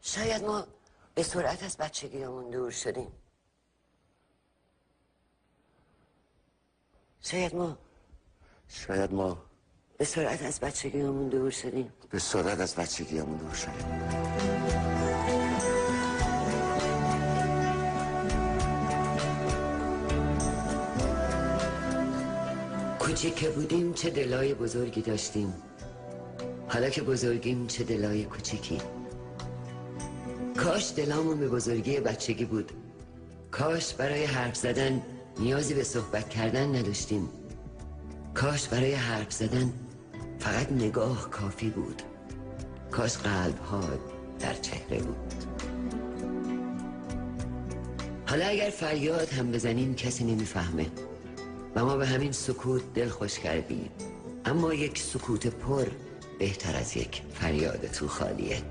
شاید ما به سرعت از بچگیمون دور شدیم. شاید ما به سرعت از بچگیمون دور شدیم. به سرعت از بچگیمون دور شدیم. کوچیک که بودیم چه دلای بزرگی داشتیم، حالا که بزرگیم چه دلای کوچیکی. کاش دلامون به بزرگی بچگی بود. کاش برای حرف زدن نیازی به صحبت کردن نداشتیم. کاش برای حرف زدن فقط نگاه کافی بود. کاش قلب ها در چهره بود. حالا اگر فریاد هم بزنیم کسی نمیفهمه و ما به همین سکوت دل خوش کردیم. اما یک سکوت پر بهتر از یک فریاد تو خالیه.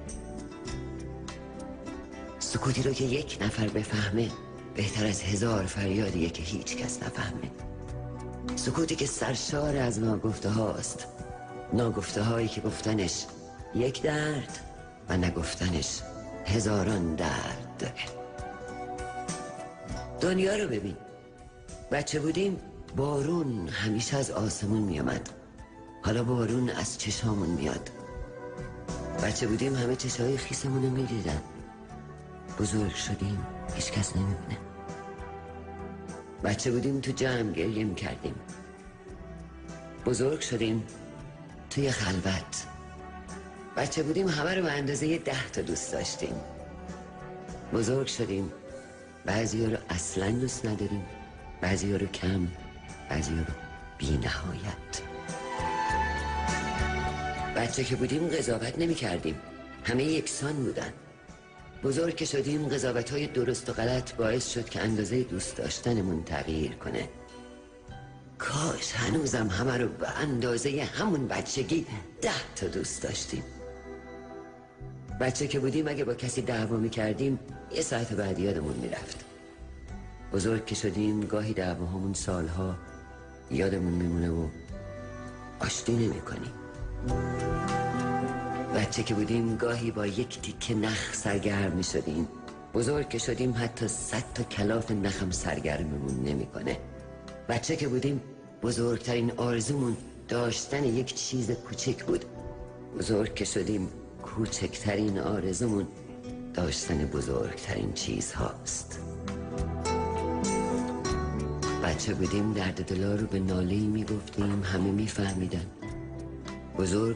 سکوتی رو که یک نفر بفهمه بهتر از 1000 فریادیه که هیچ کس نفهمه. سکوتی که سرشار از ناگفته هاست، ناگفته هایی که گفتنش یک درد و نگفتنش 1000 درد داره. دنیا رو ببین. بچه بودیم بارون همیشه از آسمون می آمد. حالا بارون از چشامون میاد. بچه بودیم همه چشای خیسمون رو می دیدن. بزرگ شدیم هیچ کس نمی بینه. بچه بودیم تو جمع گریه می کردیم. بزرگ شدیم توی خلوت. بچه بودیم همه رو به اندازه 10 تا دوست داشتیم. بزرگ شدیم بعضی ها رو اصلا دوست نداریم، بعضی ها رو کم، بعضی ها رو بی نهایت. بچه که بودیم قضاوت نمی کردیم، همه یکسان بودن. بزرگ که شدیم قضاوت های درست و غلط باعث شد که اندازه دوست داشتنمون تغییر کنه. کاش هنوزم همه رو به اندازه همون بچگی 10 تا دوست داشتیم. بچه که بودیم اگه با کسی دعوا می کردیم 1 ساعت بعد یادمون می رفت. بزرگ که شدیم گاهی دعواهامون سالها یادمون میمونه و آشتی نمی کنیم. بچه که بودیم گاهی با یک تیکه نخ سرگرم می شدیم. بزرگ که شدیم حتی 100 تا کلاف نخم سرگرممون نمی کنه. بچه که بودیم بزرگترین آرزومون داشتن یک چیز کوچک بود. بزرگ که شدیم کوچکترین آرزومون داشتن بزرگترین چیز هاست. بچه بودیم درد دلا رو به ناله‌ای می گفتیم، همه می فهمیدن. بزرگ